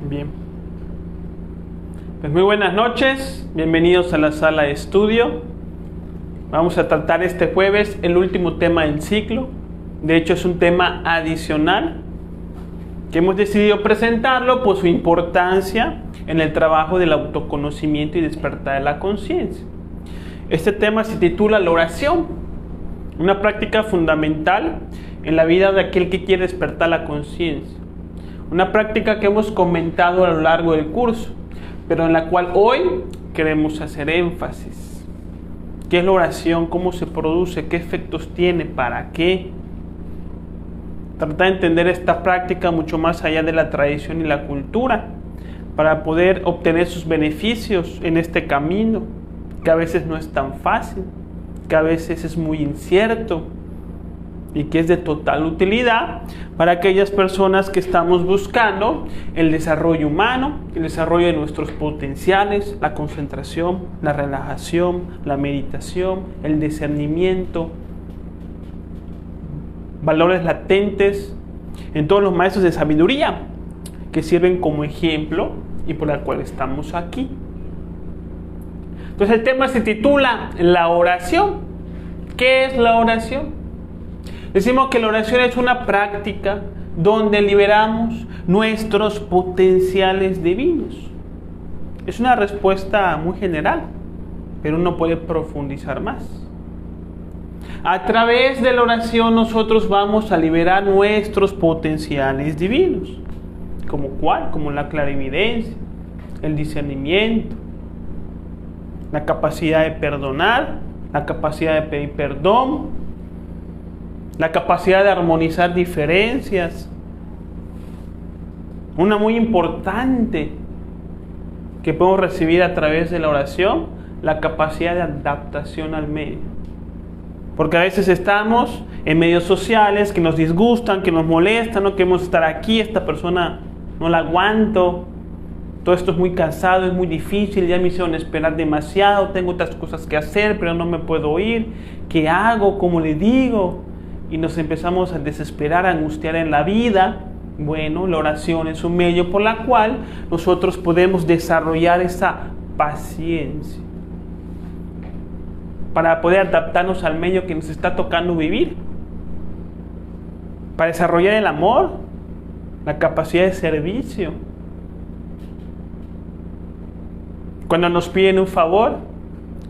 Bien. Pues muy buenas noches, bienvenidos a la sala de estudio. Vamos a tratar este jueves el último tema del ciclo. De hecho es un tema adicional que hemos decidido presentarlo por su importancia en el trabajo del autoconocimiento y despertar de la conciencia. Este tema se titula la oración, una práctica fundamental en la vida de aquel que quiere despertar la conciencia. Una práctica que hemos comentado a lo largo del curso, pero en la cual hoy queremos hacer énfasis. ¿Qué es la oración? ¿Cómo se produce? ¿Qué efectos tiene? ¿Para qué? Tratar de entender esta práctica mucho más allá de la tradición y la cultura, para poder obtener sus beneficios en este camino, que a veces no es tan fácil, que a veces es muy incierto y que es de total utilidad para aquellas personas que estamos buscando el desarrollo humano, el desarrollo de nuestros potenciales, la concentración, la relajación, la meditación, el discernimiento, valores latentes en todos los maestros de sabiduría que sirven como ejemplo y por la cual estamos aquí. Entonces el tema se titula la oración. ¿Qué es la oración? Decimos que la oración es una práctica donde liberamos nuestros potenciales divinos. Es una respuesta muy general, pero uno puede profundizar más. A través de la oración nosotros vamos a liberar nuestros potenciales divinos. ¿Como cuál? Como la clarividencia, el discernimiento, la capacidad de perdonar, la capacidad de pedir perdón, la capacidad de armonizar diferencias. Una muy importante que podemos recibir a través de la oración, la capacidad de adaptación al medio. Porque a veces estamos en medios sociales que nos disgustan, que nos molestan, no queremos estar aquí, esta persona no la aguanto, todo esto es muy cansado, es muy difícil, ya me hicieron esperar demasiado, tengo otras cosas que hacer, pero no me puedo ir. ¿Qué hago? ¿Cómo le digo? Y nos empezamos a desesperar, a angustiar en la vida. Bueno, la oración es un medio por la cual nosotros podemos desarrollar esa paciencia para poder adaptarnos al medio que nos está tocando vivir, para desarrollar el amor, la capacidad de servicio. Cuando nos piden un favor,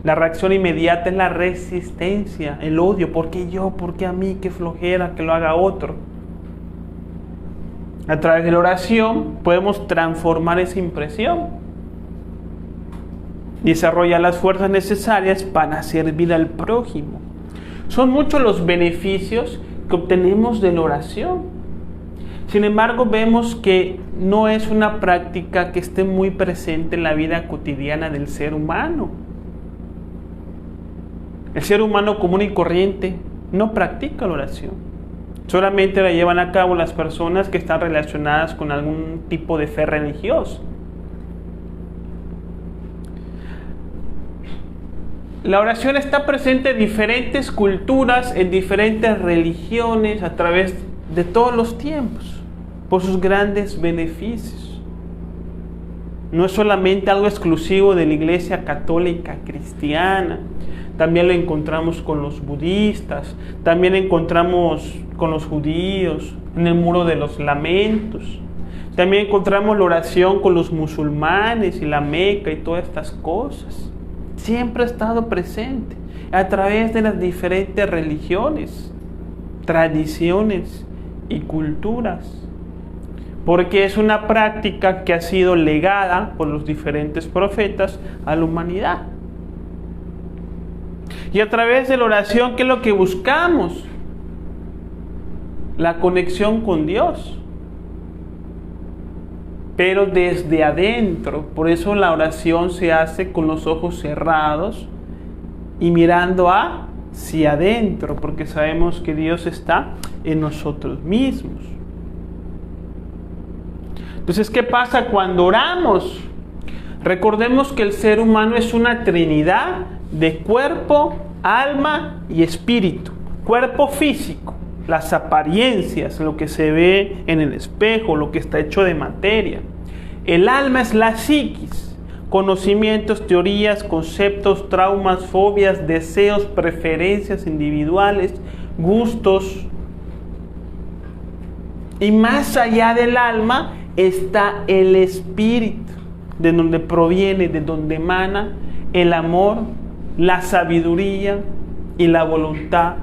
la reacción inmediata es la resistencia, el odio. ¿Por qué yo? ¿Por qué a mí? Qué flojera que lo haga otro. A través de la oración podemos transformar esa impresión y desarrollar las fuerzas necesarias para servir al prójimo. Son muchos los beneficios que obtenemos de la oración. Sin embargo, vemos que no es una práctica que esté muy presente en la vida cotidiana del ser humano. El ser humano común y corriente no practica la oración. Solamente la llevan a cabo las personas que están relacionadas con algún tipo de fe religiosa. La oración está presente en diferentes culturas, en diferentes religiones, a través de todos los tiempos, por sus grandes beneficios. No es solamente algo exclusivo de la Iglesia católica cristiana. También lo encontramos con los budistas, también lo encontramos con los judíos, en el Muro de los Lamentos. También encontramos la oración con los musulmanes y la Meca y todas estas cosas. Siempre ha estado presente a través de las diferentes religiones, tradiciones y culturas. Porque es una práctica que ha sido legada por los diferentes profetas a la humanidad. Y a través de la oración, ¿qué es lo que buscamos? La conexión con Dios. Pero desde adentro. Por eso la oración se hace con los ojos cerrados y mirando hacia adentro, porque sabemos que Dios está en nosotros mismos. Entonces, ¿qué pasa cuando oramos? Recordemos que el ser humano es una trinidad de cuerpo, alma y espíritu. Cuerpo físico, las apariencias, lo que se ve en el espejo, lo que está hecho de materia. El alma es la psiquis, conocimientos, teorías, conceptos, traumas, fobias, deseos, preferencias individuales, gustos. Y más allá del alma está el espíritu, de donde proviene, de donde emana el amor, la sabiduría y la voluntad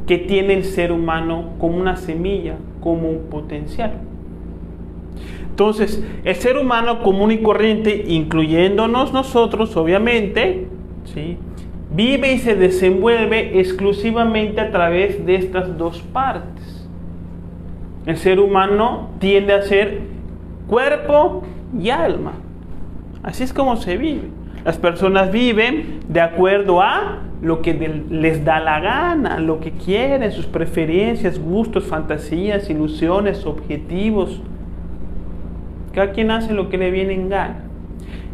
que tiene el ser humano como una semilla, como un potencial. Entonces, el ser humano común y corriente, incluyéndonos nosotros, obviamente, ¿sí?, vive y se desenvuelve exclusivamente a través de estas dos partes. El ser humano tiende a ser cuerpo y alma. Así es como se vive. Las personas viven de acuerdo a lo que les da la gana, lo que quieren, sus preferencias, gustos, fantasías, ilusiones, objetivos. Cada quien hace lo que le viene en gana.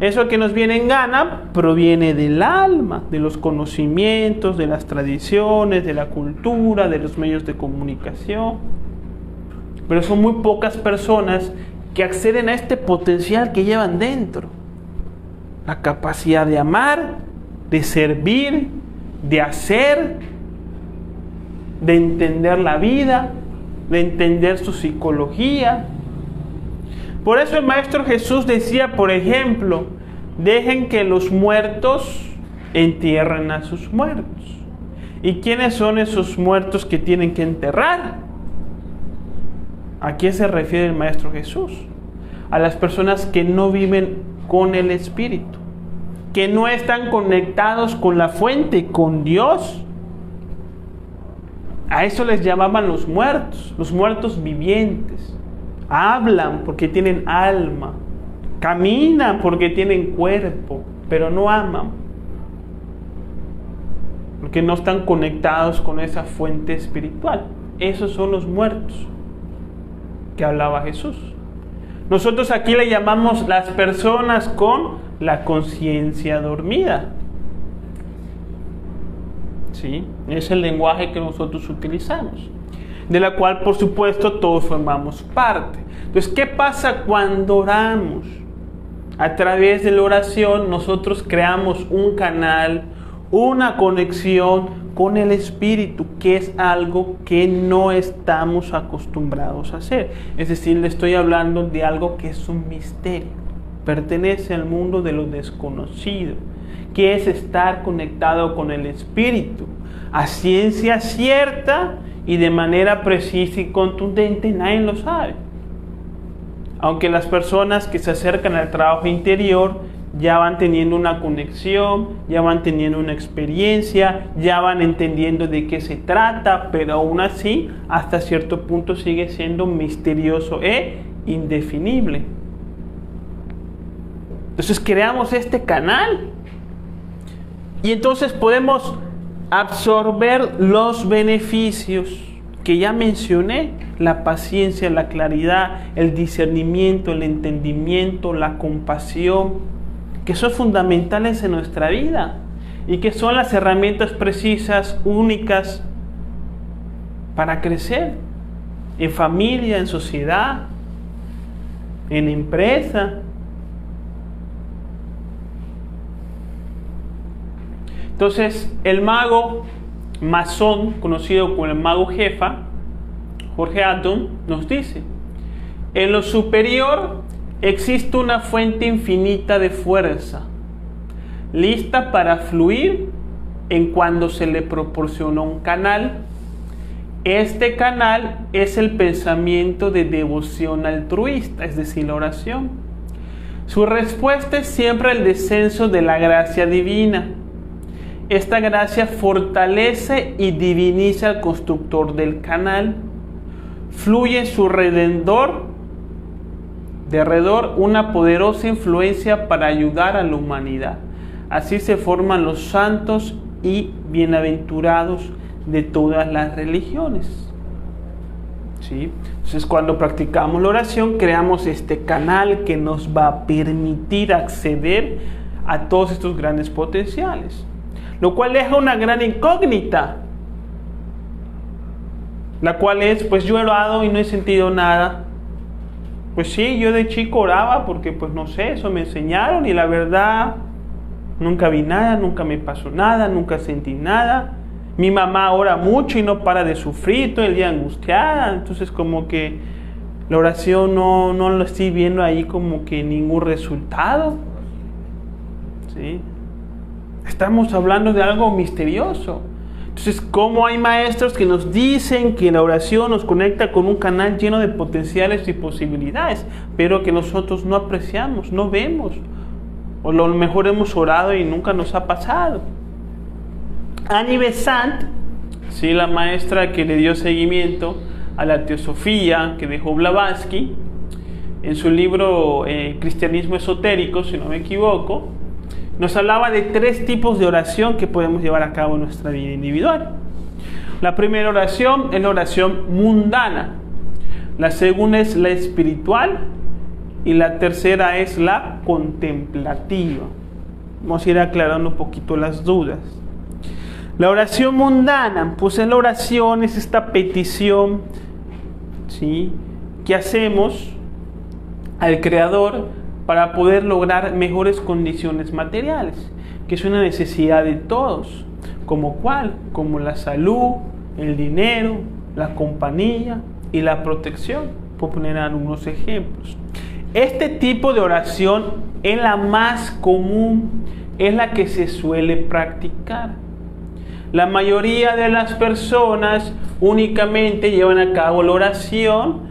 Eso que nos viene en gana proviene del alma, de los conocimientos, de las tradiciones, de la cultura, de los medios de comunicación. Pero son muy pocas personas que acceden a este potencial que llevan dentro. La capacidad de amar, de servir, de hacer, de entender la vida, de entender su psicología. Por eso el Maestro Jesús decía, por ejemplo, dejen que los muertos entierren a sus muertos. ¿Y quiénes son esos muertos que tienen que enterrar? ¿A quién se refiere el Maestro Jesús? A las personas que no viven con el Espíritu, que no están conectados con la fuente, con Dios. A eso les llamaban los muertos vivientes. Hablan porque tienen alma, caminan porque tienen cuerpo, pero no aman, porque no están conectados con esa fuente espiritual. Esos son los muertos que hablaba Jesús. Nosotros aquí le llamamos las personas con la conciencia dormida. ¿Sí? Es el lenguaje que nosotros utilizamos, de la cual, por supuesto, todos formamos parte. Entonces, ¿qué pasa cuando oramos? A través de la oración, nosotros creamos un canal, una conexión con el Espíritu, que es algo que no estamos acostumbrados a hacer. Es decir, le estoy hablando de algo que es un misterio, pertenece al mundo de lo desconocido, que es estar conectado con el Espíritu, a ciencia cierta y de manera precisa y contundente. Nadie lo sabe. Aunque las personas que se acercan al trabajo interior ya van teniendo una conexión, ya van teniendo una experiencia, ya van entendiendo de qué se trata, pero aún así, hasta cierto punto sigue siendo misterioso e indefinible. Entonces creamos este canal y entonces podemos absorber los beneficios que ya mencioné: la paciencia, la claridad, el discernimiento, el entendimiento, la compasión, que son fundamentales en nuestra vida y que son las herramientas precisas, únicas, para crecer en familia, en sociedad, en empresa. Entonces, el mago masón, conocido como el mago jefa, Jorge Atom, nos dice: en lo superior existe una fuente infinita de fuerza, lista para fluir en cuando se le proporciona un canal. Este canal es el pensamiento de devoción altruista, es decir, la oración. Su respuesta es siempre el descenso de la gracia divina. Esta gracia fortalece y diviniza al constructor del canal. Fluye en su derredor una poderosa influencia para ayudar a la humanidad. Así se forman los santos y bienaventurados de todas las religiones. ¿Sí? Entonces, cuando practicamos la oración, creamos este canal que nos va a permitir acceder a todos estos grandes potenciales, lo cual deja una gran incógnita, la cual es: pues yo he orado y no he sentido nada. Pues sí, yo de chico oraba porque pues no sé, eso me enseñaron y la verdad nunca vi nada, nunca me pasó nada, nunca sentí nada. Mi mamá ora mucho y no para de sufrir, todo el día angustiada, entonces como que la oración no lo estoy viendo ahí como que ningún resultado. ¿Sí? Estamos hablando de algo misterioso. Entonces, ¿cómo hay maestros que nos dicen que la oración nos conecta con un canal lleno de potenciales y posibilidades, pero que nosotros no apreciamos, no vemos? O a lo mejor hemos orado y nunca nos ha pasado. Annie Besant, sí, la maestra que le dio seguimiento a la teosofía que dejó Blavatsky, en su libro Cristianismo Esotérico, si no me equivoco, nos hablaba de 3 tipos de oración que podemos llevar a cabo en nuestra vida individual. La primera oración es la oración mundana, la segunda es la espiritual y la tercera es la contemplativa. Vamos a ir aclarando un poquito las dudas. La oración mundana, pues es la oración, es esta petición, ¿sí?, que hacemos al Creador para poder lograr mejores condiciones materiales, que es una necesidad de todos. ¿Como cuál? Como la salud, el dinero, la compañía y la protección, por poner algunos ejemplos. Este tipo de oración es la más común, es la que se suele practicar. La mayoría de las personas únicamente llevan a cabo la oración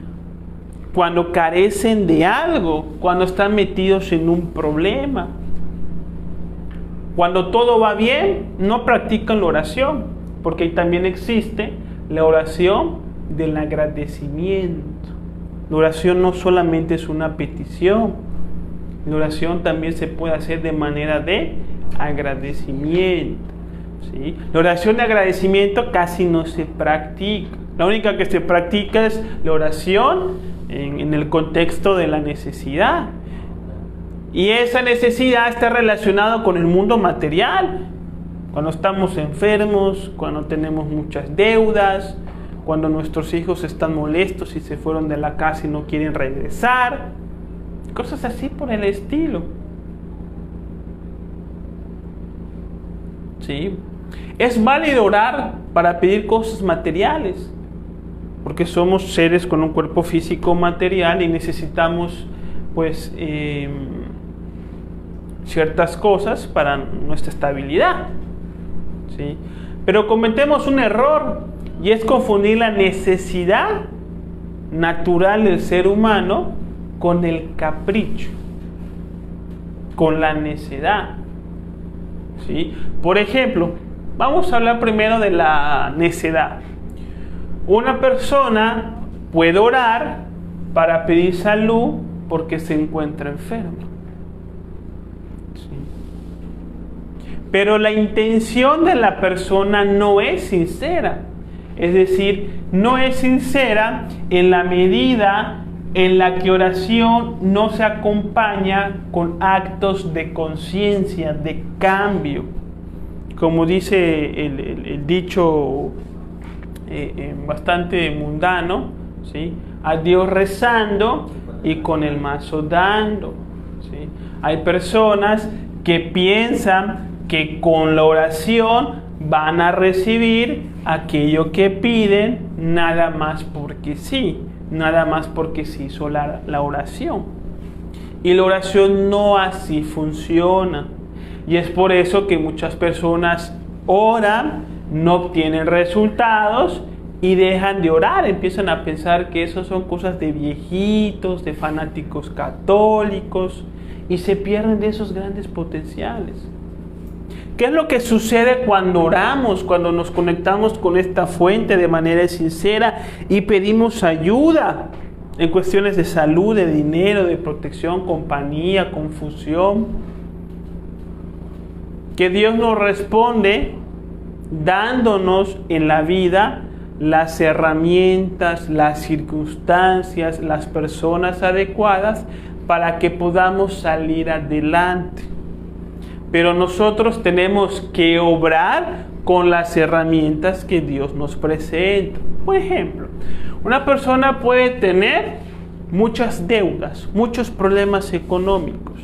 cuando carecen de algo, cuando están metidos en un problema. Cuando todo va bien, no practican la oración, porque también existe la oración del agradecimiento. La oración no solamente es una petición, la oración también se puede hacer de manera de agradecimiento. ¿Sí? La oración de agradecimiento casi no se practica. La única que se practica es la oración en el contexto de la necesidad. Y esa necesidad está relacionada con el mundo material. Cuando estamos enfermos, cuando tenemos muchas deudas, cuando nuestros hijos están molestos y se fueron de la casa y no quieren regresar. Cosas así por el estilo. ¿Sí? Es válido orar para pedir cosas materiales, porque somos seres con un cuerpo físico material y necesitamos pues ciertas cosas para nuestra estabilidad. ¿Sí? Pero cometemos un error y es confundir la necesidad natural del ser humano con el capricho, con la necedad. ¿Sí? Por ejemplo, vamos a hablar primero de la necedad. Una persona puede orar para pedir salud porque se encuentra enfermo. ¿Sí? Pero la intención de la persona no es sincera. Es decir, no es sincera en la medida en la que oración no se acompaña con actos de conciencia, de cambio. Como dice el dicho bastante mundano, ¿sí? A Dios rezando y con el mazo dando. ¿Sí? Hay personas que piensan que con la oración van a recibir aquello que piden nada más porque sí, nada más porque se hizo la oración. Y la oración no así funciona. Y es por eso que muchas personas oran, no obtienen resultados y dejan de orar. Empiezan a pensar que eso son cosas de viejitos, de fanáticos católicos, y se pierden de esos grandes potenciales. ¿Qué es lo que sucede cuando oramos, cuando nos conectamos con esta fuente de manera sincera y pedimos ayuda en cuestiones de salud, de dinero, de protección, compañía, confusión? Que Dios nos responde dándonos en la vida las herramientas, las circunstancias, las personas adecuadas para que podamos salir adelante. Pero nosotros tenemos que obrar con las herramientas que Dios nos presenta. Por ejemplo, una persona puede tener muchas deudas, muchos problemas económicos.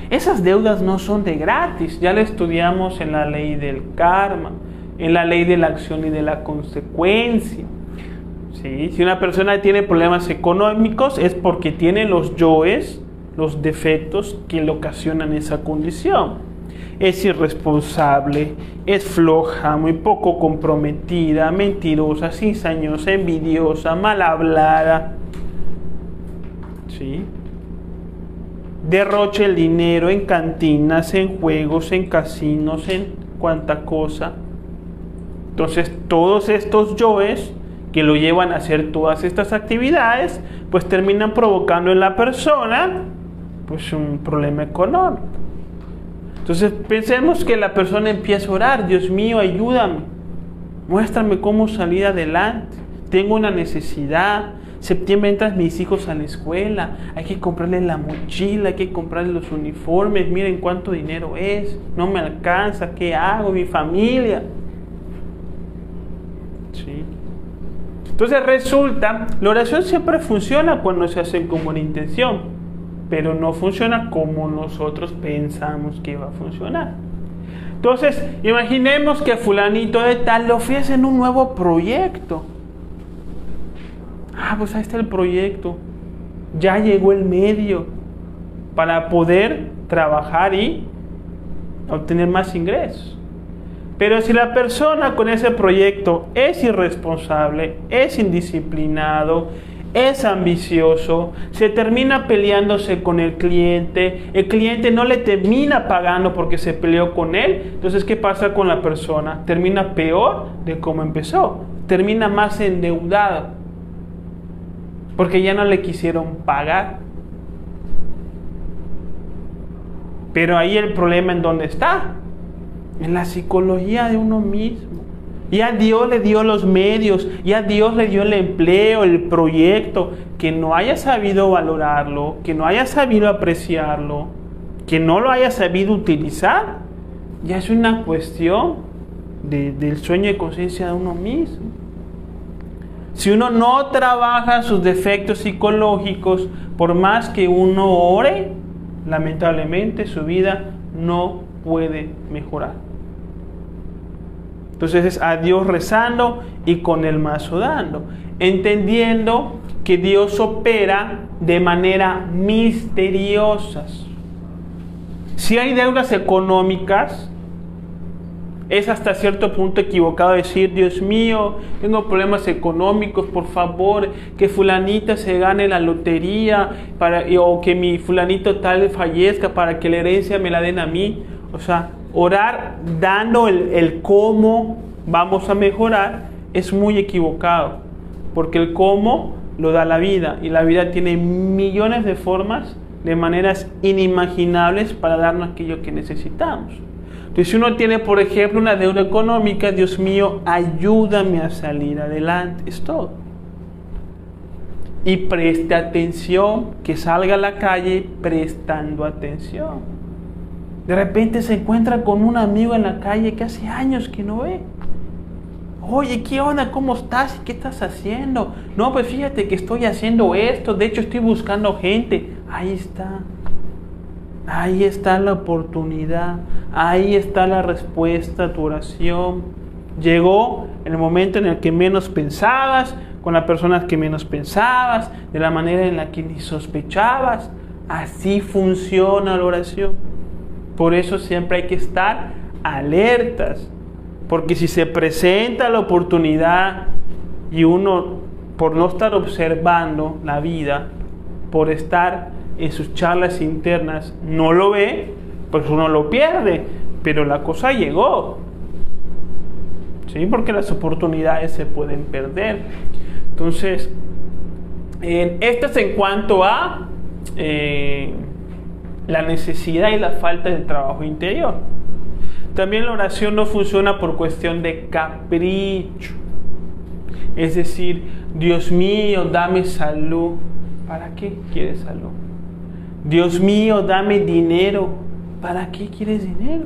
Esas deudas no son de gratis, ya lo estudiamos en la ley del karma, en la ley de la acción y de la consecuencia. ¿Sí? Si una persona tiene problemas económicos es porque tiene los yoes, los defectos que le ocasionan esa condición. Es irresponsable, es floja, muy poco comprometida, mentirosa, cizañosa, envidiosa, mal hablada. ¿Sí? Derrocha el dinero en cantinas, en juegos, en casinos, en cuanta cosa. Entonces, todos estos yoes que lo llevan a hacer todas estas actividades, pues terminan provocando en la persona pues un problema económico. Entonces, pensemos que la persona empieza a orar: Dios mío, ayúdame, muéstrame cómo salir adelante, tengo una necesidad. Septiembre entran mis hijos a la escuela, hay que comprarles la mochila, hay que comprarles los uniformes, miren cuánto dinero es, no me alcanza, ¿qué hago? Mi familia. ¿Sí? Entonces resulta, la oración siempre funciona cuando se hace con buena intención, pero no funciona como nosotros pensamos que va a funcionar. Entonces, imaginemos que a fulanito de tal le ofrecen un nuevo proyecto. Pues ahí está el proyecto, ya llegó el medio para poder trabajar y obtener más ingresos. Pero si la persona con ese proyecto es irresponsable, es indisciplinado, es ambicioso, se termina peleándose con el cliente no le termina pagando porque se peleó con él, entonces ¿qué pasa con la persona? Termina peor de como empezó, termina más endeudado, porque ya no le quisieron pagar. Pero ahí el problema ¿en dónde está? En la psicología de uno mismo. Ya Dios le dio los medios, ya Dios le dio el empleo, el proyecto, que no haya sabido valorarlo, que no haya sabido apreciarlo, que no lo haya sabido utilizar, ya es una cuestión del sueño de conciencia de uno mismo. Si uno no trabaja sus defectos psicológicos, por más que uno ore, lamentablemente su vida no puede mejorar. Entonces es a Dios rezando y con el mazo dando, entendiendo que Dios opera de manera misteriosa. Si hay deudas económicas, es hasta cierto punto equivocado decir: Dios mío, tengo problemas económicos, por favor, que fulanita se gane la lotería o que mi fulanito tal fallezca para que la herencia me la den a mí. O sea, orar dando el cómo vamos a mejorar es muy equivocado, porque el cómo lo da la vida, y la vida tiene millones de formas, de maneras inimaginables para darnos aquello que necesitamos. Entonces, si uno tiene, por ejemplo, una deuda económica, Dios mío, ayúdame a salir adelante. Es todo. Y preste atención, que salga a la calle prestando atención. De repente se encuentra con un amigo en la calle que hace años que no ve. Oye, ¿qué onda? ¿Cómo estás? ¿Qué estás haciendo? No, pues fíjate que estoy haciendo esto. De hecho, estoy buscando gente. Ahí está. Ahí está la oportunidad, ahí está la respuesta a tu oración. Llegó el momento en el que menos pensabas, con las personas que menos pensabas, de la manera en la que ni sospechabas. Así funciona la oración. Por eso siempre hay que estar alertas, porque si se presenta la oportunidad y uno, por no estar observando la vida, por estar en sus charlas internas, no lo ve, pues uno lo pierde. Pero la cosa llegó, ¿sí? Porque las oportunidades se pueden perder. Entonces, esto es en cuanto a la necesidad y la falta del trabajo interior. También la oración no funciona por cuestión de capricho. Es decir, Dios mío, dame salud. ¿Para qué quieres salud? Dios mío, dame dinero. ¿Para qué quieres dinero?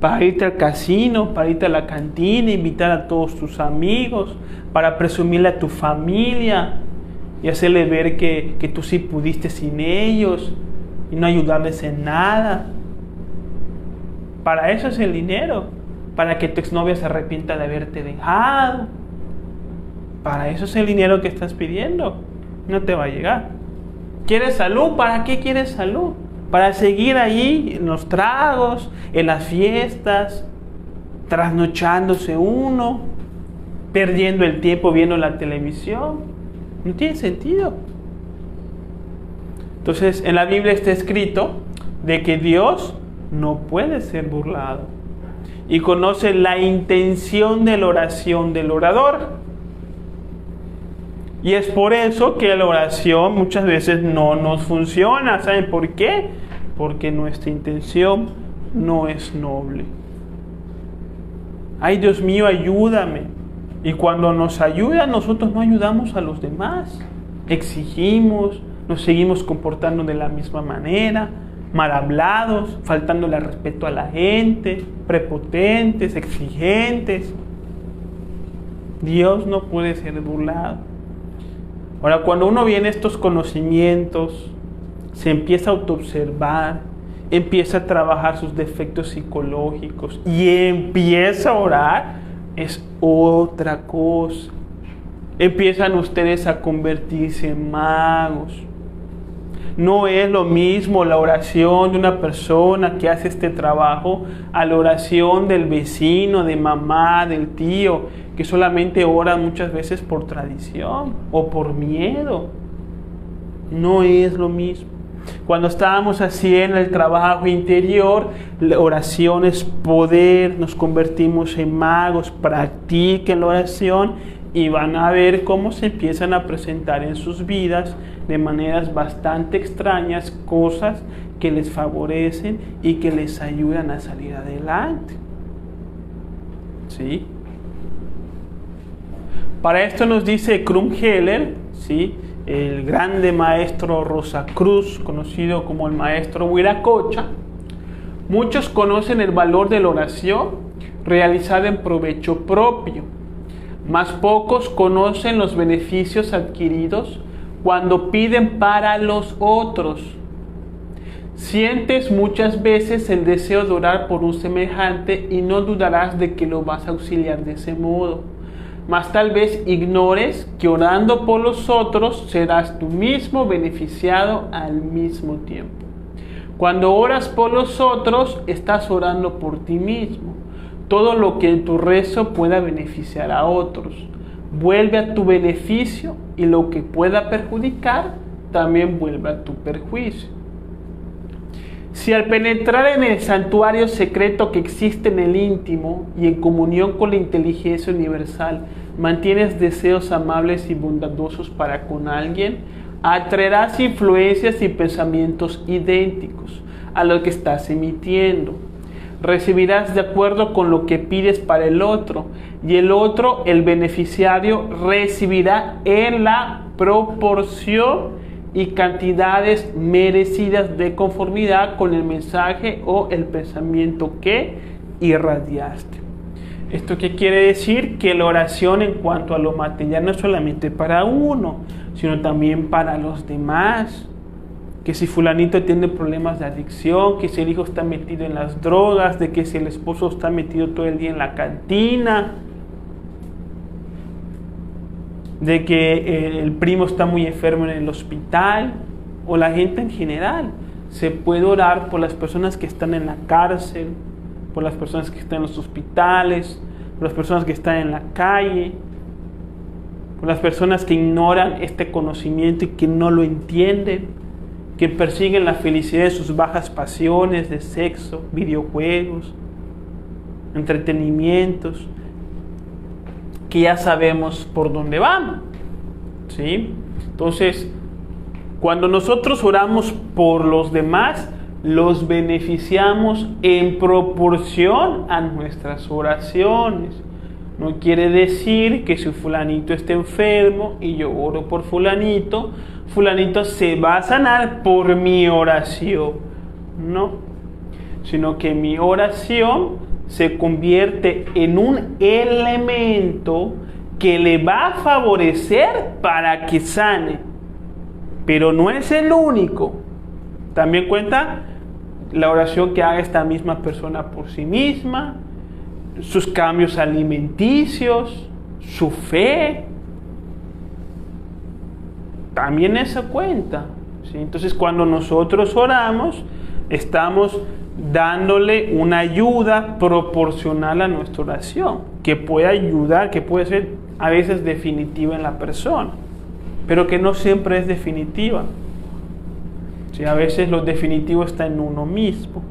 Para irte al casino, para irte a la cantina, invitar a todos tus amigos, para presumirle a tu familia. y hacerle ver que tú sí pudiste sin ellos y no ayudarles en nada. Para eso es el dinero, para que tu exnovia se arrepienta de haberte dejado. Para eso es el dinero que estás pidiendo. No te va a llegar. ¿Quieres salud? ¿Para qué quieres salud? Para seguir ahí en los tragos, en las fiestas, trasnochándose uno, perdiendo el tiempo viendo la televisión. No tiene sentido. Entonces, en la Biblia está escrito de que Dios no puede ser burlado y conoce la intención de la oración del orador. Y es por eso que la oración muchas veces no nos funciona. ¿Saben por qué? Porque nuestra intención no es noble. Ay, Dios mío, ayúdame. Y cuando nos ayuda, nosotros no ayudamos a los demás. Exigimos, nos seguimos comportando de la misma manera, mal hablados, faltándole respeto a la gente, prepotentes, exigentes. Dios no puede ser burlado. Ahora, cuando uno viene a estos conocimientos, se empieza a autoobservar, empieza a trabajar sus defectos psicológicos y empieza a orar, es otra cosa. Empiezan ustedes a convertirse en magos. No es lo mismo la oración de una persona que hace este trabajo a la oración del vecino, de mamá, del tío, que solamente ora muchas veces por tradición o por miedo. No es lo mismo. Cuando estábamos haciendo el trabajo interior, la oración es poder, nos convertimos en magos, practiquen la oración y van a ver cómo se empiezan a presentar en sus vidas de maneras bastante extrañas cosas que les favorecen y que les ayudan a salir adelante. ¿Sí? Para esto nos dice Krumheller, ¿sí?, el grande maestro Rosacruz, conocido como el maestro Huiracocha: muchos conocen el valor de la oración realizada en provecho propio, mas pocos conocen los beneficios adquiridos cuando piden para los otros. Sientes muchas veces el deseo de orar por un semejante y no dudarás de que lo vas a auxiliar de ese modo. Mas tal vez ignores que orando por los otros serás tú mismo beneficiado al mismo tiempo. Cuando oras por los otros, estás orando por ti mismo. Todo lo que en tu rezo pueda beneficiar a otros vuelve a tu beneficio, y lo que pueda perjudicar también vuelve a tu perjuicio. Si al penetrar en el santuario secreto que existe en el íntimo y en comunión con la inteligencia universal mantienes deseos amables y bondadosos para con alguien, atraerás influencias y pensamientos idénticos a lo que estás emitiendo. Recibirás de acuerdo con lo que pides para el otro, y el otro, el beneficiario, recibirá en la proporción y cantidades merecidas de conformidad con el mensaje o el pensamiento que irradiaste. ¿Esto qué quiere decir? Que la oración en cuanto a lo material no es solamente para uno, sino también para los demás. Que si fulanito tiene problemas de adicción, que si el hijo está metido en las drogas, de que si el esposo está metido todo el día en la cantina, de que el primo está muy enfermo en el hospital, o la gente en general. Se puede orar por las personas que están en la cárcel, por las personas que están en los hospitales, por las personas que están en la calle, por las personas que ignoran este conocimiento y que no lo entienden, que persiguen la felicidad de sus bajas pasiones de sexo, videojuegos, entretenimientos, que ya sabemos por dónde van, ¿sí? Entonces, cuando nosotros oramos por los demás, los beneficiamos en proporción a nuestras oraciones. No quiere decir que si fulanito está enfermo y yo oro por fulanito, fulanito se va a sanar por mi oración. No, sino que mi oración se convierte en un elemento que le va a favorecer para que sane. pero no es el único. También cuenta la oración que haga esta misma persona por sí misma, sus cambios alimenticios, su fe. También eso cuenta, ¿sí? Entonces, cuando nosotros oramos, estamos dándole una ayuda proporcional a nuestra oración, que puede ayudar, que puede ser a veces definitiva en la persona, pero que no siempre es definitiva. Sí, a veces lo definitivo está en uno mismo,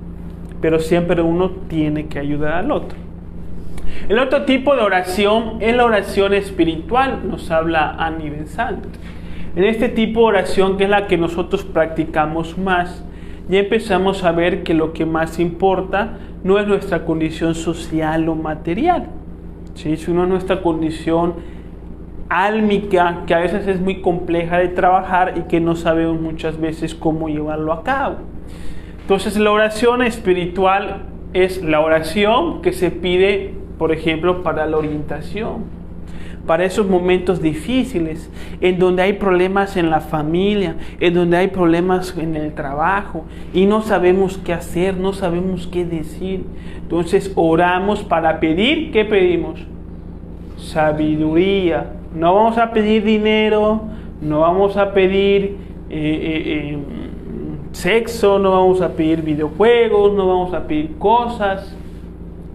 pero siempre uno tiene que ayudar al otro. El otro tipo de oración es la oración espiritual, nos habla Annie Besant. En este tipo de oración, que es la que nosotros practicamos más, ya empezamos a ver que lo que más importa no es nuestra condición social o material, ¿sí? Sino nuestra condición álmica, que a veces es muy compleja de trabajar y que no sabemos muchas veces cómo llevarlo a cabo. Entonces, la oración espiritual es la oración que se pide, por ejemplo, para la orientación, para esos momentos difíciles, en donde hay problemas en la familia, en donde hay problemas en el trabajo y no sabemos qué hacer, no sabemos qué decir. Entonces oramos para pedir, ¿qué pedimos? Sabiduría. No vamos a pedir dinero, no vamos a pedir sexo, no vamos a pedir videojuegos, no vamos a pedir cosas,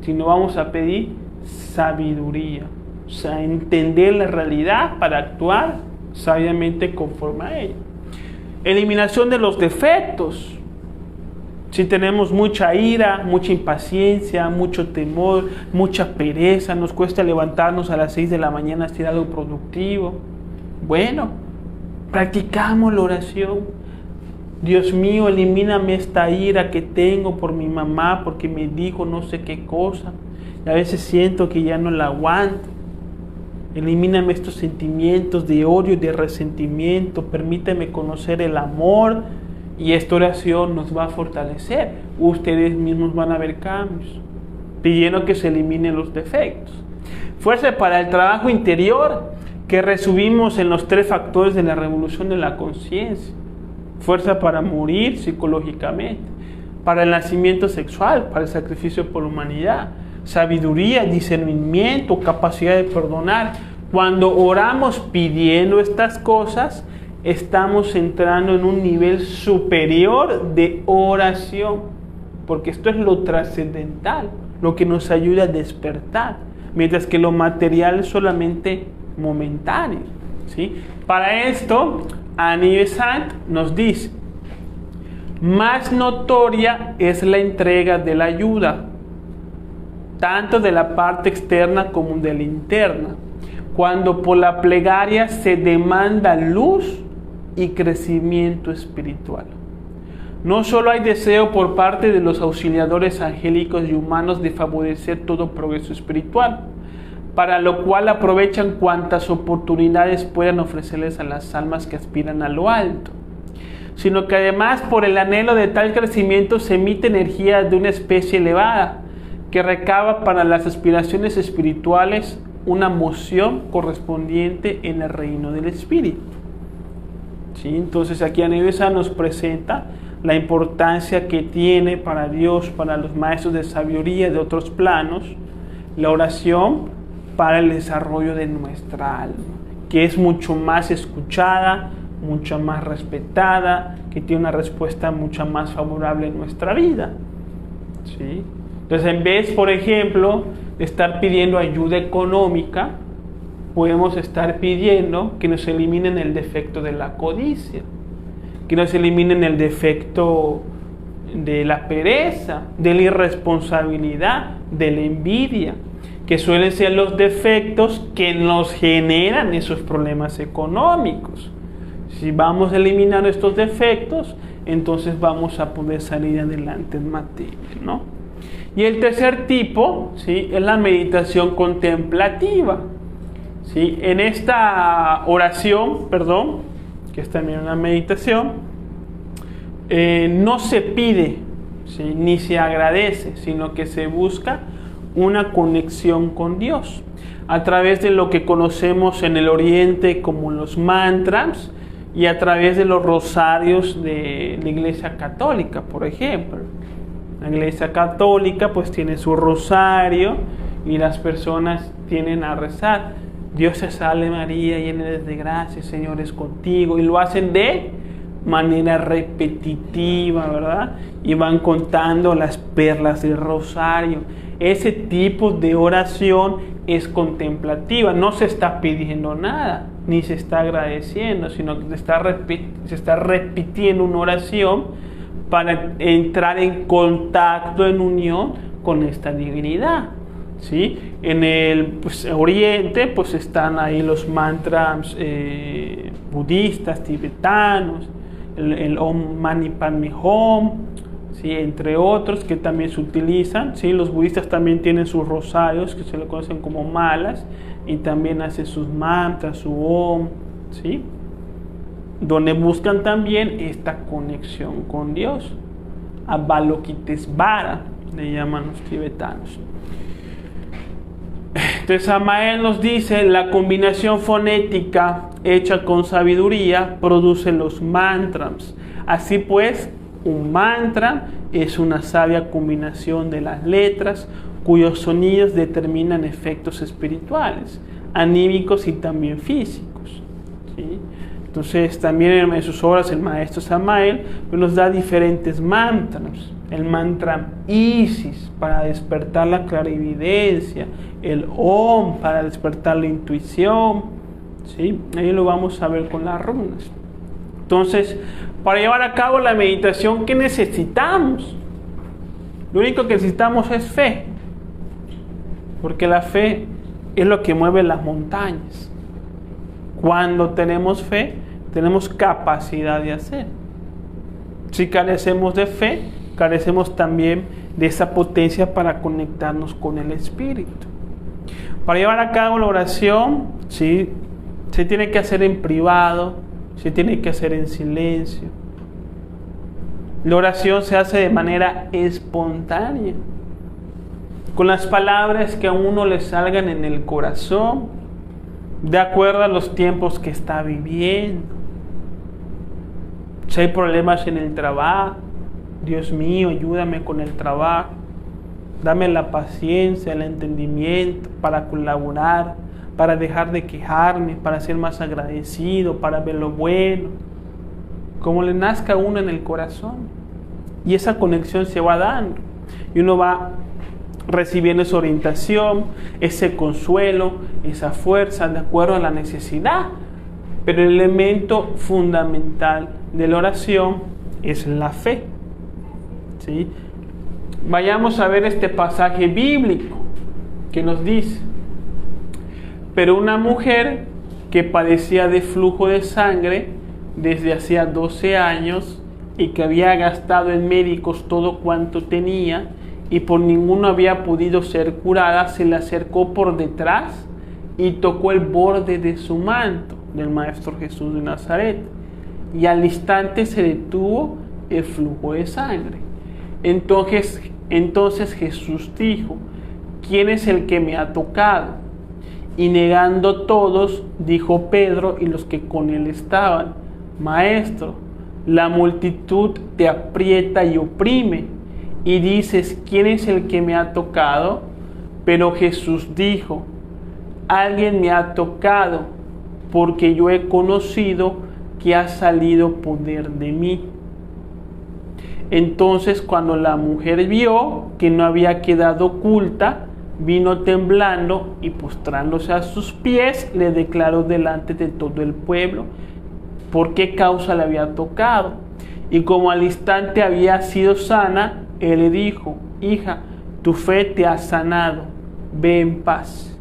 sino vamos a pedir sabiduría. O sea, entender la realidad para actuar sabiamente conforme a ella. Eliminación de los defectos. Si tenemos mucha ira, mucha impaciencia, mucho temor, mucha pereza, nos cuesta levantarnos a las 6 de la mañana a hacer algo productivo. Bueno, practicamos la oración. Dios mío, elimíname esta ira que tengo por mi mamá, porque me dijo no sé qué cosa. Y a veces siento que ya no la aguanto. Elimíname estos sentimientos de odio y de resentimiento. Permíteme conocer el amor. Y esta oración nos va a fortalecer. Ustedes mismos van a ver cambios, pidiendo que se eliminen los defectos. Fuerza para el trabajo interior, que resumimos en los 3 factores de la revolución de la conciencia. Fuerza para morir psicológicamente, para el nacimiento sexual, para el sacrificio por la humanidad. Sabiduría, discernimiento, capacidad de perdonar. Cuando oramos pidiendo estas cosas, estamos entrando en un nivel superior de oración, porque esto es lo trascendental, lo que nos ayuda a despertar, mientras que lo material es solamente momentáneo, ¿sí? Para esto, Annie Besant nos dice: más notoria es la entrega de la ayuda, tanto de la parte externa como de la interna, cuando por la plegaria se demanda luz y crecimiento espiritual. No solo hay deseo por parte de los auxiliadores angélicos y humanos de favorecer todo progreso espiritual, para lo cual aprovechan cuantas oportunidades puedan ofrecerles a las almas que aspiran a lo alto, sino que además por el anhelo de tal crecimiento se emite energía de una especie elevada, que recaba para las aspiraciones espirituales una moción correspondiente en el reino del espíritu. ¿Sí? Entonces aquí Annie Besant nos presenta la importancia que tiene para Dios, para los maestros de sabiduría de otros planos, la oración para el desarrollo de nuestra alma, que es mucho más escuchada, mucho más respetada, que tiene una respuesta mucho más favorable en nuestra vida. ¿Sí? Entonces, en vez, por ejemplo, de estar pidiendo ayuda económica, podemos estar pidiendo que nos eliminen el defecto de la codicia, que nos eliminen el defecto de la pereza, de la irresponsabilidad, de la envidia, que suelen ser los defectos que nos generan esos problemas económicos. Si vamos a eliminar estos defectos, entonces vamos a poder salir adelante en materia, ¿no? Y el tercer tipo, ¿sí?, es la meditación contemplativa. ¿Sí? En esta oración, que es también una meditación, no se pide, ¿sí?, ni se agradece, sino que se busca una conexión con Dios a través de lo que conocemos en el Oriente como los mantras, y a través de los rosarios de la Iglesia Católica, por ejemplo. La Iglesia Católica pues tiene su rosario y las personas tienen a rezar: Dios te salve María, llena eres de gracia, el Señor es contigo, y lo hacen de manera repetitiva, ¿verdad? Y van contando las perlas del rosario. Ese tipo de oración es contemplativa, no se está pidiendo nada, ni se está agradeciendo, sino que se está repitiendo una oración para entrar en contacto, en unión con esta divinidad, ¿sí? En el Oriente pues están ahí los mantras budistas, tibetanos, el Om Mani Padme Hum, ¿sí? Entre otros que también se utilizan, ¿sí? Los budistas también tienen sus rosarios, que se le conocen como malas, y también hacen sus mantras, su Om, ¿sí? Donde buscan también esta conexión con Dios. Avalokitesvara le llaman los tibetanos. Entonces Samael nos dice: la combinación fonética hecha con sabiduría produce los mantras. Así pues, un mantra es una sabia combinación de las letras cuyos sonidos determinan efectos espirituales, anímicos y también físicos, ¿sí? Entonces también en sus obras el maestro Samael nos da diferentes mantras. El mantra Isis para despertar la clarividencia, el Om para despertar la intuición, ¿sí? Ahí lo vamos a ver con las runas. Entonces, para llevar a cabo la meditación, ¿qué necesitamos? Lo único que necesitamos es fe, porque la fe es lo que mueve las montañas. Cuando tenemos fe, tenemos capacidad de hacer. Si carecemos de fe, carecemos también de esa potencia para conectarnos con el Espíritu. Para llevar a cabo la oración, ¿sí? Se tiene que hacer en privado, se tiene que hacer en silencio. La oración se hace de manera espontánea, con las palabras que a uno le salgan en el corazón, de acuerdo a los tiempos que está viviendo. Si hay problemas en el trabajo, Dios mío, ayúdame con el trabajo. Dame la paciencia, el entendimiento para colaborar, para dejar de quejarme, para ser más agradecido, para ver lo bueno. Como le nazca a uno en el corazón. Y esa conexión se va dando. Y uno va recibiendo esa orientación, ese consuelo, esa fuerza de acuerdo a la necesidad. Pero el elemento fundamental de la oración es la fe, ¿sí? Vayamos a ver este pasaje bíblico que nos dice: pero una mujer que padecía de flujo de sangre desde hacía 12 años y que había gastado en médicos todo cuanto tenía y por ninguno había podido ser curada, se le acercó por detrás y tocó el borde de su manto, del Maestro Jesús de Nazaret, y al instante se detuvo el flujo de sangre. Entonces Jesús dijo: ¿quién es el que me ha tocado? Y negando todos, dijo Pedro y los que con él estaban: Maestro, la multitud te aprieta y oprime, y dices: ¿quién es el que me ha tocado? Pero Jesús dijo: alguien me ha tocado, porque yo he conocido que ha salido poder de mí. Entonces, cuando la mujer vio que no había quedado oculta, vino temblando y postrándose a sus pies, le declaró delante de todo el pueblo por qué causa le había tocado. Y como al instante había sido sana, él le dijo: hija, tu fe te ha sanado, ve en paz.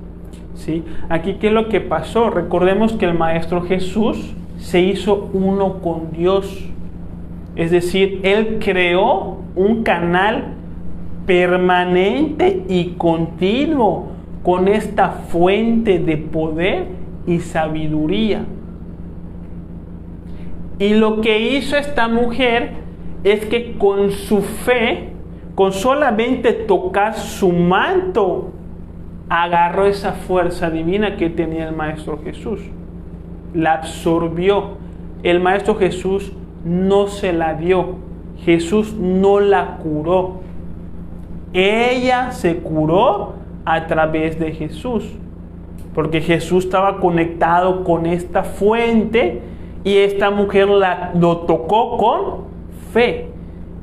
¿Sí? Aquí, ¿qué es lo que pasó? Recordemos que el Maestro Jesús se hizo uno con Dios. Es decir, Él creó un canal permanente y continuo con esta fuente de poder y sabiduría. Y lo que hizo esta mujer es que con su fe, con solamente tocar su manto, agarró esa fuerza divina que tenía el Maestro Jesús, la absorbió, el Maestro Jesús no se la dio. Jesús no la curó. Ella se curó a través de Jesús. Porque Jesús estaba conectado con esta fuente y esta mujer lo tocó con fe.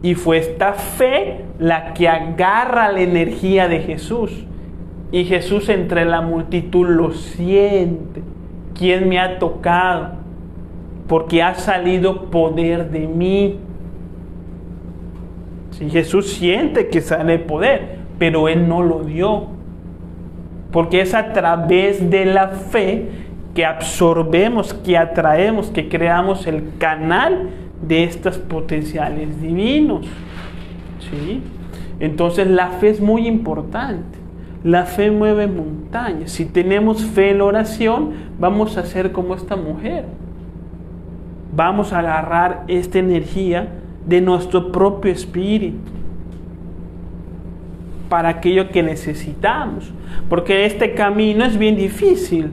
Y fue esta fe la que agarra la energía de Jesús. Y Jesús entre la multitud lo siente. ¿Quién me ha tocado? Porque ha salido poder de mí. Sí, Jesús siente que sale poder, pero Él no lo dio. Porque es a través de la fe que absorbemos, que atraemos, que creamos el canal de estos potenciales divinos. ¿Sí? Entonces la fe es muy importante. La fe mueve montañas. Si tenemos fe en la oración, vamos a ser como esta mujer. Vamos a agarrar esta energía de nuestro propio espíritu para aquello que necesitamos. Porque este camino es bien difícil.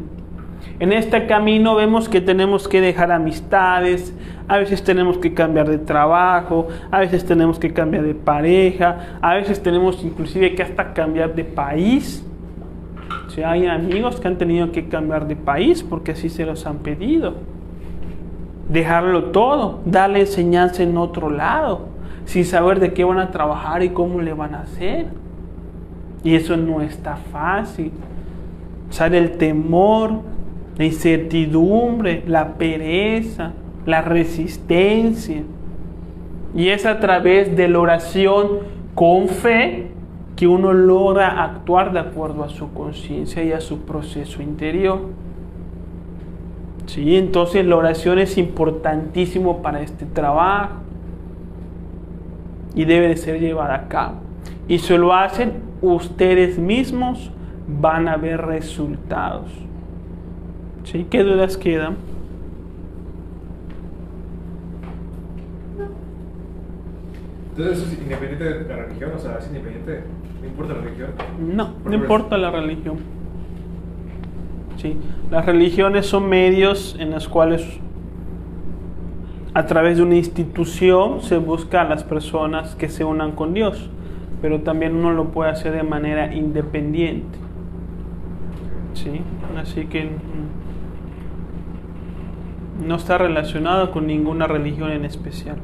En este camino vemos que tenemos que dejar amistades, a veces tenemos que cambiar de trabajo, a veces tenemos que cambiar de pareja, a veces tenemos inclusive que hasta cambiar de país. O sea, hay amigos que han tenido que cambiar de país porque así se los han pedido. Dejarlo todo, darle enseñanza en otro lado, sin saber de qué van a trabajar y cómo le van a hacer. Y eso no está fácil. Sale el temor, la incertidumbre, la pereza, la resistencia. Y es a través de la oración con fe que uno logra actuar de acuerdo a su conciencia y a su proceso interior. Sí, entonces la oración es importantísimo para este trabajo y debe de ser llevada a cabo. Y si lo hacen, ustedes mismos van a ver resultados. ¿Sí? ¿Qué dudas quedan? Entonces eso es independiente de la religión, o sea, es independiente, no importa la religión. No importa la religión. Sí, las religiones son medios en los cuales a través de una institución se busca a las personas que se unan con Dios, pero también uno lo puede hacer de manera independiente. Sí, así que no está relacionado con ninguna religión en especial.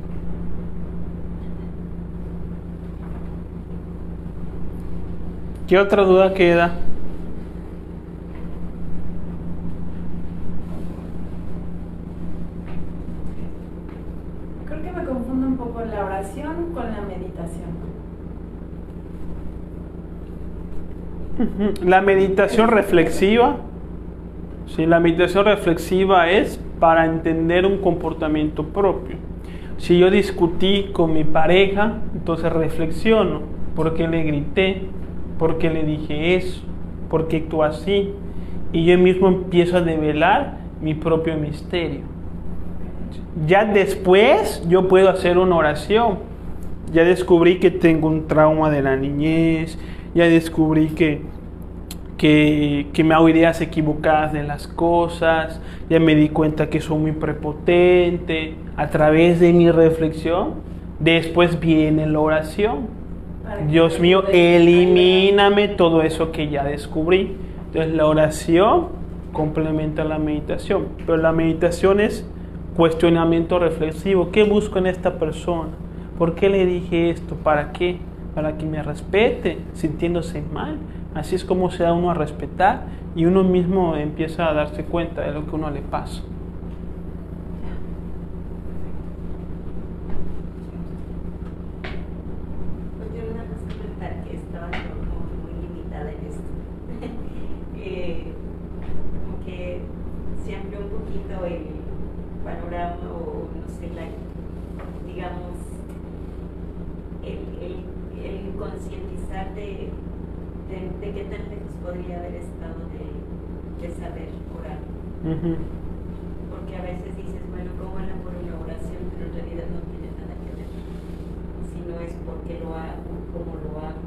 ¿Qué otra duda queda? Creo que me confundo un poco la oración con la meditación. La meditación reflexiva, sí, la meditación reflexiva es para entender un comportamiento propio. Si yo discutí con mi pareja, entonces reflexiono. ¿Por qué le grité? ¿Por qué le dije eso? ¿Por qué actuó así? Y yo mismo empiezo a develar mi propio misterio. Ya después yo puedo hacer una oración. Ya descubrí que tengo un trauma de la niñez. Ya descubrí que me hago ideas equivocadas de las cosas. Ya me di cuenta que soy muy prepotente. A través de mi reflexión, después viene la oración. Dios mío, elimíname todo eso que ya descubrí. Entonces la oración complementa la meditación. Pero la meditación es cuestionamiento reflexivo. ¿Qué busco en esta persona? ¿Por qué le dije esto? ¿Para qué? Para que me respete, sintiéndose mal. Así es como se da uno a respetar y uno mismo empieza a darse cuenta de lo que uno le pasa. Pues yo nada más comentar que estaba como muy limitada en esto. Como que se amplió un poquito el panorama o no sé, digamos, el concientizar de qué tan lejos podría haber estado de saber orar. Porque a veces dices, bueno, ¿cómo elaboro una oración? Pero en realidad no tiene nada que ver. Si no es porque lo hago, cómo lo hago.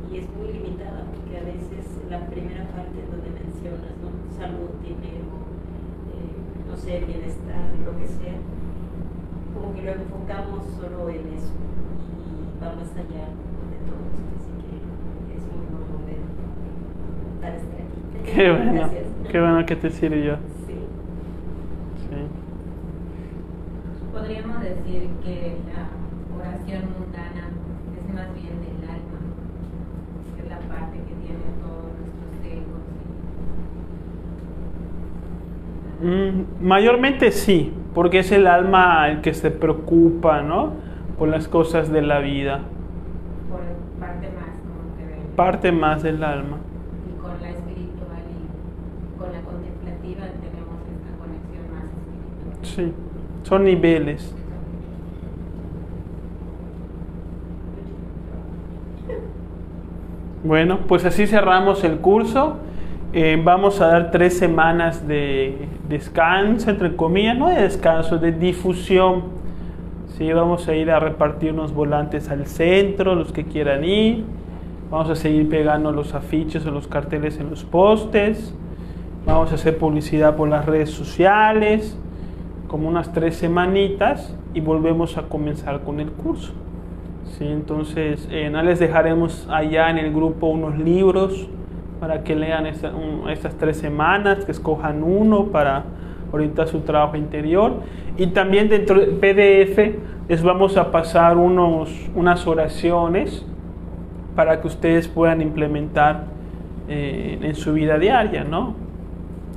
Y es muy limitada, porque a veces la primera parte donde mencionas, ¿no? Salud, dinero, no sé, bienestar, lo que sea, como que lo enfocamos solo en eso y va más allá de todo esto, así que es muy buen momento para estar aquí. Qué bueno, Gracias. qué bueno que te sirvió. Sí. Sí. Podríamos decir que la oración mundana es más bien del alma, que es la parte que tiene todos nuestros egos. Mayormente sí, porque es el alma el que se preocupa, ¿no?, por las cosas de la vida. Por parte más, como que ven. Parte más del alma. Y con la espiritual y con la contemplativa tenemos esta conexión más espiritual. Sí, son niveles. Bueno, pues así cerramos el curso. Vamos a dar 3 semanas de descanso, entre comillas, no de descanso, de difusión. Sí, vamos a ir a repartir unos volantes al centro, los que quieran ir. Vamos a seguir pegando los afiches o los carteles en los postes. Vamos a hacer publicidad por las redes sociales, como unas 3 semanitas, y volvemos a comenzar con el curso. Sí, entonces, no les dejaremos allá en el grupo unos libros para que lean estas 3 semanas, que escojan uno para orientar su trabajo interior. Y también dentro del PDF les vamos a pasar unas oraciones para que ustedes puedan implementar en su vida diaria, ¿no?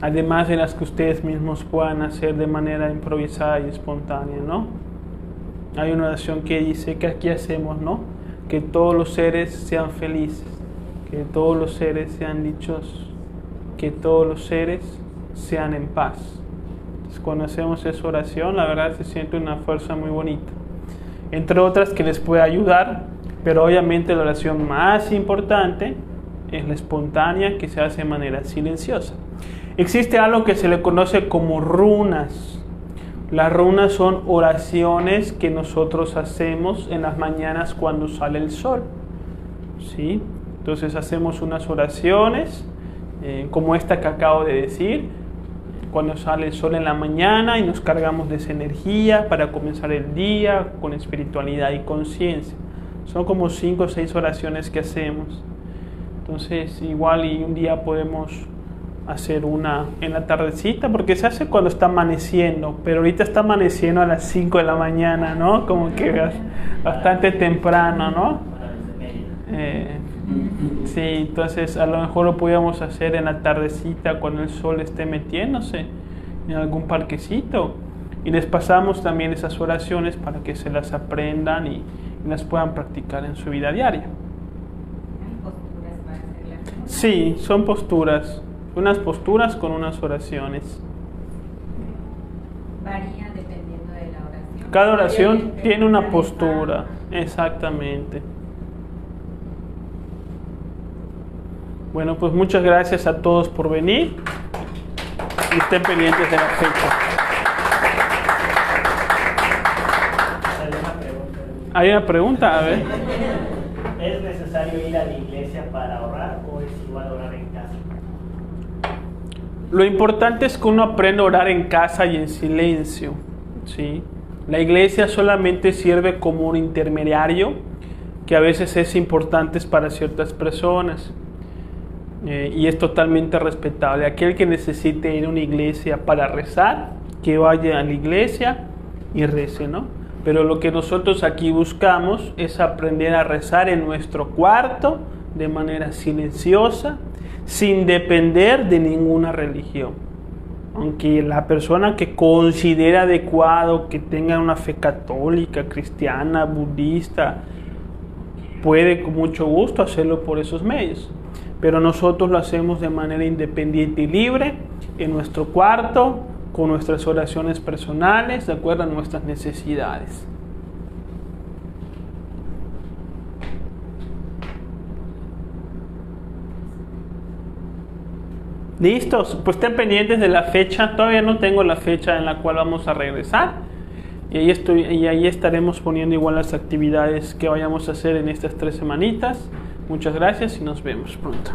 Además de las que ustedes mismos puedan hacer de manera improvisada y espontánea, ¿no? Hay una oración que dice que aquí hacemos, ¿no? Que todos los seres sean felices, que todos los seres sean dichosos, que todos los seres sean en paz. Entonces, cuando hacemos esa oración, la verdad se siente una fuerza muy bonita. Entre otras que les puede ayudar, pero obviamente la oración más importante es la espontánea, que se hace de manera silenciosa. Existe algo que se le conoce como runas. Las runas son oraciones que nosotros hacemos en las mañanas cuando sale el sol, ¿sí? Entonces hacemos unas oraciones como esta que acabo de decir, cuando sale el sol en la mañana, y nos cargamos de esa energía para comenzar el día con espiritualidad y conciencia. Son como 5 o 6 oraciones que hacemos. Entonces igual y un día podemos hacer una en la tardecita, porque se hace cuando está amaneciendo, pero ahorita está amaneciendo a las 5 de la mañana, ¿no? Como que bastante temprano, ¿no? Sí, entonces a lo mejor lo podríamos hacer en la tardecita cuando el sol esté metiéndose en algún parquecito, y les pasamos también esas oraciones para que se las aprendan y las puedan practicar en su vida diaria. ¿Hay posturas para hacerlas? Sí, son posturas, unas posturas con unas oraciones. Varía dependiendo de la oración. Cada oración tiene una postura, exactamente. Bueno, pues muchas gracias a todos por venir y estén pendientes de la fecha. ¿Hay una pregunta? A ver. ¿Es necesario ir a la iglesia para orar o es igual orar en casa? Lo importante es que uno aprenda a orar en casa y en silencio, ¿sí? La iglesia solamente sirve como un intermediario que a veces es importante para ciertas personas. Y es totalmente respetable. Aquel que necesite ir a una iglesia para rezar, que vaya a la iglesia y rece, ¿no? Pero lo que nosotros aquí buscamos es aprender a rezar en nuestro cuarto de manera silenciosa, sin depender de ninguna religión. Aunque la persona que considere adecuado, que tenga una fe católica, cristiana, budista, puede con mucho gusto hacerlo por esos medios. Pero nosotros lo hacemos de manera independiente y libre, en nuestro cuarto, con nuestras oraciones personales, de acuerdo a nuestras necesidades. ¿Listos? Pues estén pendientes de la fecha. Todavía no tengo la fecha en la cual vamos a regresar. Y ahí estaremos poniendo igual las actividades que vayamos a hacer en estas 3 semanitas. Muchas gracias y nos vemos pronto.